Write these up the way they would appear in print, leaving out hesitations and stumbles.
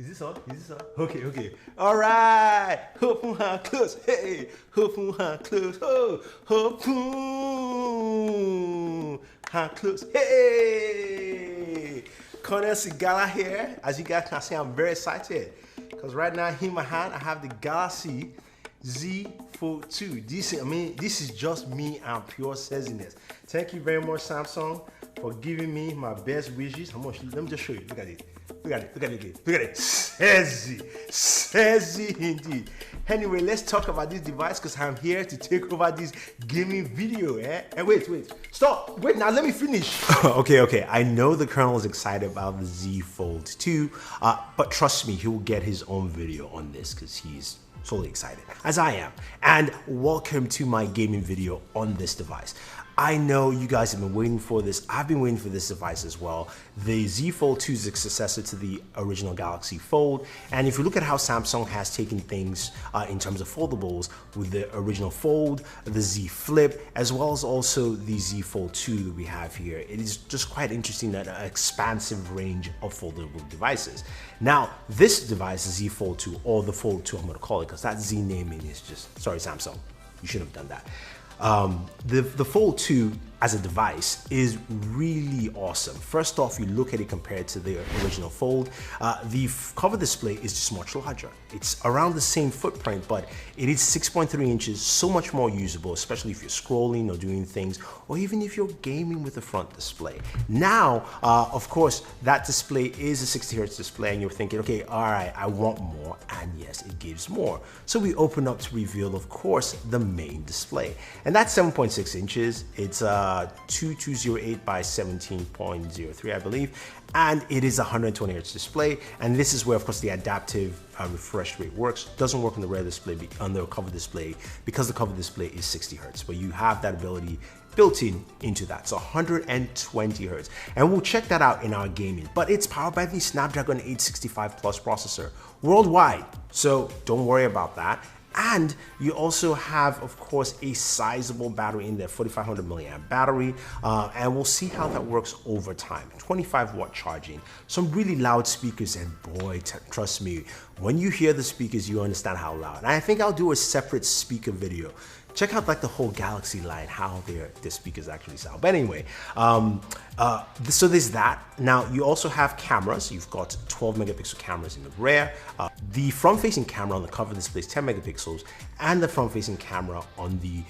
Is this on? Is this on? Okay, okay. All right. Hopeful hand close. Hey. Hopeful hand close. Oh. Hopeful hand close. Hey. Cornel Sigala here. As you guys can see, I'm very excited because right now in my hand I have the Galaxy Z Fold 2. This is just me and pure sexiness. Thank you very much, Samsung, for giving me my best wishes. Let me just show you. Look at it. Look at it. Look at it. Look at it. Sexy indeed. Anyway, let's talk about this device because I'm here to take over this gaming video. And wait. Stop. Wait, now let me finish. Okay. I know the Colonel is excited about the Z Fold 2, but trust me, he will get his own video on this because he's totally excited, as I am. And welcome to my gaming video on this device. I know you guys have been waiting for this. I've been waiting for this device as well. The Z Fold 2 is a successor to the original Galaxy Fold. And if you look at how Samsung has taken things in terms of foldables with the original Fold, the Z Flip, as well as also the Z Fold 2 that we have here, it is just quite interesting that an expansive range of foldable devices. Now, this device, the Z Fold 2, or the Fold 2, I'm going to call it, because that Z naming is just, sorry Samsung, you shouldn't have done that. The Fold 2 as a device is really awesome. First off, you look at it compared to the original Fold. The cover display is just much larger. It's around the same footprint, but it is 6.3 inches, so much more usable, especially if you're scrolling or doing things, or even if you're gaming with the front display. Now, of course, that display is a 60 Hz display, and you're thinking, okay, all right, I want more, and yes, it gives more. So we open up to reveal, of course, the main display. And that's 7.6 inches. It's 2208 by 17.03, I believe. And it is a 120 Hz display. And this is where, of course, the adaptive refresh rate works. Doesn't work on the rear display, on the cover display, because the cover display is 60 Hz. But you have that ability built into that. So 120 Hz. And we'll check that out in our gaming. But it's powered by the Snapdragon 865 Plus processor worldwide. So don't worry about that. And you also have, of course, a sizable battery in there, 4500 milliamp battery, and we'll see how that works over time. 25-watt charging, some really loud speakers, and boy, trust me, when you hear the speakers, you understand how loud. And I think I'll do a separate speaker video. Check out like the whole Galaxy line, how their speakers actually sound. But anyway, so there's that. Now you also have cameras. You've got 12 megapixel cameras in the rear. The front-facing camera on the cover display is 10 megapixels, and the front-facing camera on the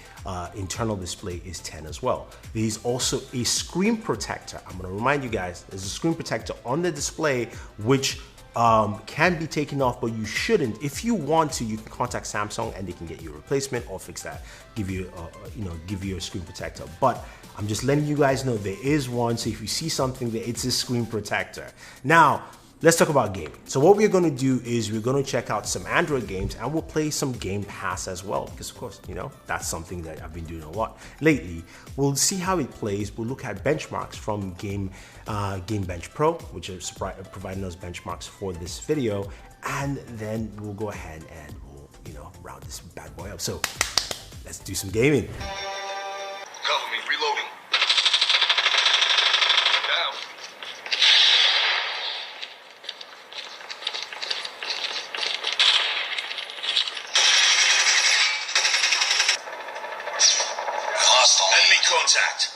internal display is 10 as well. There's also a screen protector. I'm going to remind you guys, there's a screen protector on the display which can be taken off, but you shouldn't. If you want to, you can contact Samsung and they can get you a replacement or fix that, give you a screen protector. But I'm just letting you guys know there is one, so if you see something there, it's a screen protector. Now, let's talk about gaming. So what we're going to do is we're going to check out some Android games, and we'll play some Game Pass as well, because of course, that's something that I've been doing a lot lately. We'll see how it plays. We'll look at benchmarks from Game Bench Pro, which is providing us benchmarks for this video, and then we'll go ahead and we'll round this bad boy up. So let's do some gaming. Cover me, reloading. Down. Hostile. Enemy contact.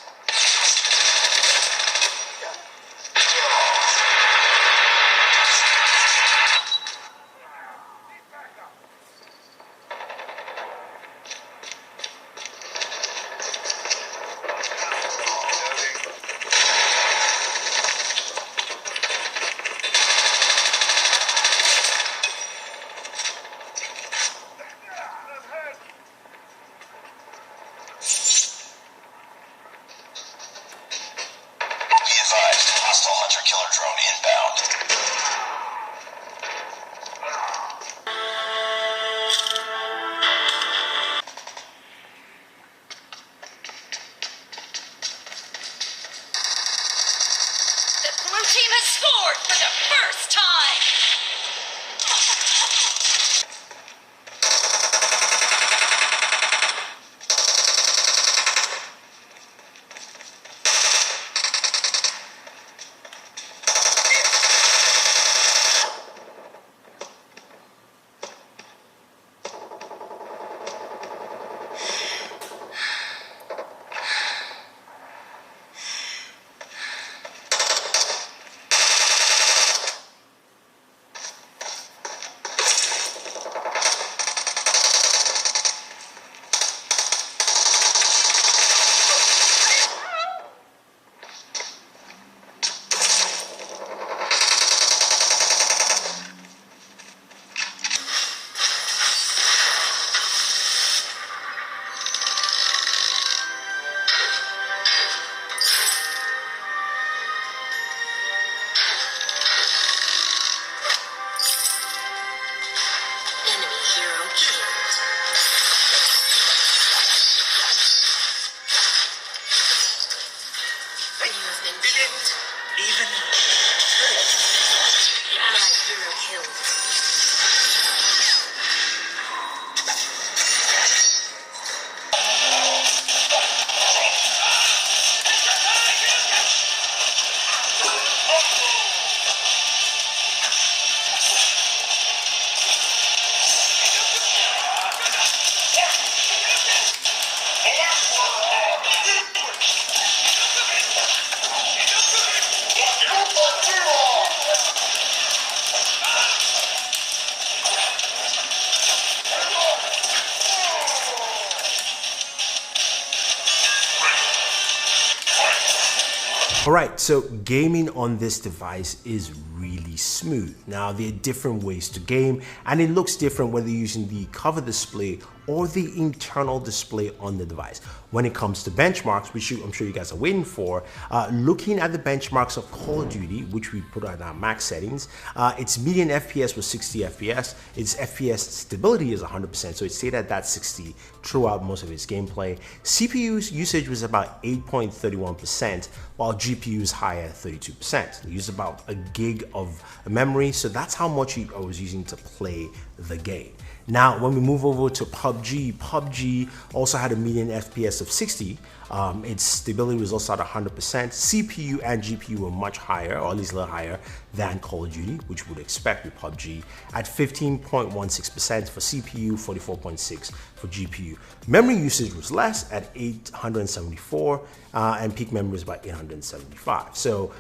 All right, so gaming on this device is really smooth. Now, there are different ways to game, and it looks different whether you're using the cover display or the internal display on the device. When it comes to benchmarks, which I'm sure you guys are waiting for, looking at the benchmarks of Call of Duty, which we put on our max settings, its median FPS was 60 FPS. Its FPS stability is 100%, so it stayed at that 60 throughout most of its gameplay. CPU usage was about 8.31%, while GPU is higher at 32%. They used about a gig of memory, so that's how much I was using to play the game. Now, when we move over to PUBG also had a median FPS of 60. Its stability was also at 100%. CPU and GPU were much higher, or at least a little higher than Call of Duty, which you would expect with PUBG, at 15.16% for CPU, 44.6% for GPU. Memory usage was less at 874, and peak memory was about 875. So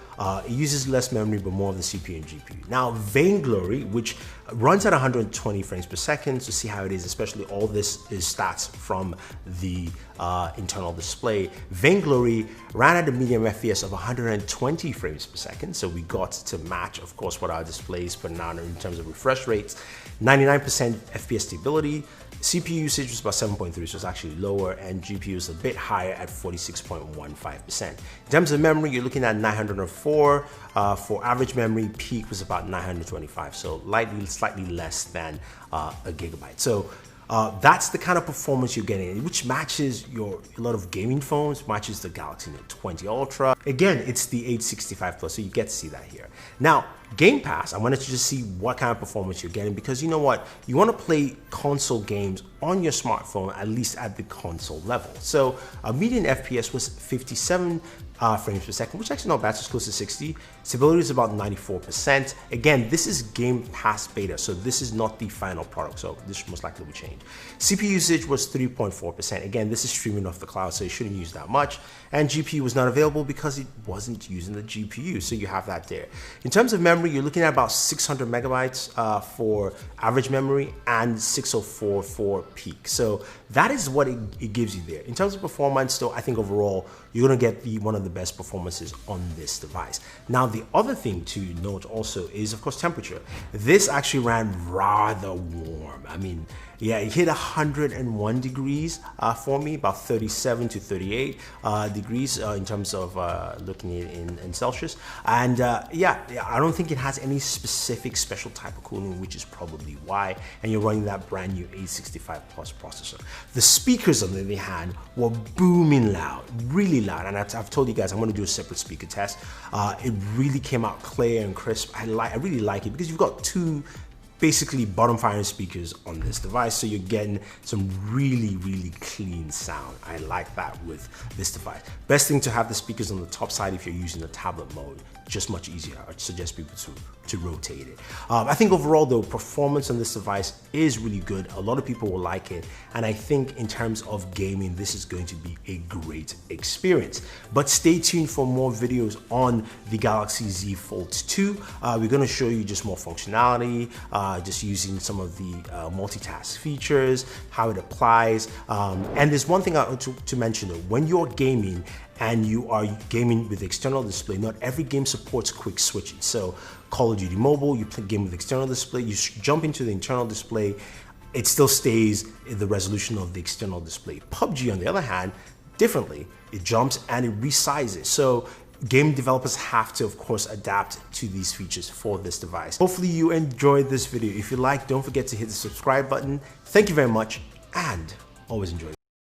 it uses less memory, but more of the CPU and GPU. Now, Vainglory, which runs at 120 frames per second, to see how it is, especially all this is stats from the internal display. Vainglory ran at a medium FPS of 120 frames per second, so we got to match, of course, what our display is putting out in terms of refresh rates. 99% FPS stability. CPU usage was about 7.3, so it's actually lower, and GPU is a bit higher at 46.15%. In terms of memory, you're looking at 904. For average memory, peak was about 925, so slightly less than a gigabyte. So that's the kind of performance you're getting, which matches a lot of gaming phones, matches the Galaxy Note 20 Ultra. Again, it's the 865 Plus, so you get to see that here. Now, Game Pass, I wanted to just see what kind of performance you're getting, because you know what? You want to play console games on your smartphone, at least at the console level. So a median FPS was 57 frames per second, which is actually not bad, it's close to 60. Stability is about 94%. Again, this is Game Pass beta, so this is not the final product, so this most likely will change. CPU usage was 3.4%. Again, this is streaming off the cloud, so you shouldn't use that much. And GPU was not available because it wasn't using the GPU, so you have that there. In terms of memory, you're looking at about 600 megabytes for average memory and 604 for peak. So that is what it gives you there. In terms of performance, though, I think overall, you're gonna get one of the best performances on this device. Now, the other thing to note also is, of course, temperature. This actually ran rather warm. I mean, yeah, it hit 101 degrees for me, about 37 to 38 degrees in terms of looking at it in Celsius. And yeah, I don't think it has any specific special type of cooling, which is probably why. And you're running that brand new 865 Plus processor. The speakers, on the other hand, were booming loud, really loud. And I've told you guys I'm going to do a separate speaker test. It really came out clear and crisp. I really like it because you've got two basically bottom firing speakers on this device, so you're getting some really clean sound. I like that with this device. Best thing to have the speakers on the top side if you're using the tablet mode, just much easier. I'd suggest people to rotate it. I think overall though, performance on this device is really good. A lot of people will like it, and I think in terms of gaming, this is going to be a great experience. But stay tuned for more videos on the Galaxy Z Fold 2. We're going to show you just more functionality, just using some of the multitask features, how it applies. And there's one thing I want to mention though, when you're gaming and you are gaming with external display, not every game supports quick switching. So Call of Duty Mobile, you play game with external display, you jump into the internal display, it still stays in the resolution of the external display. PUBG, on the other hand, differently, it jumps and it resizes. So game developers have to, of course, adapt to these features for this device. Hopefully you enjoyed this video. If you like, don't forget to hit the subscribe button. Thank you very much, and always enjoy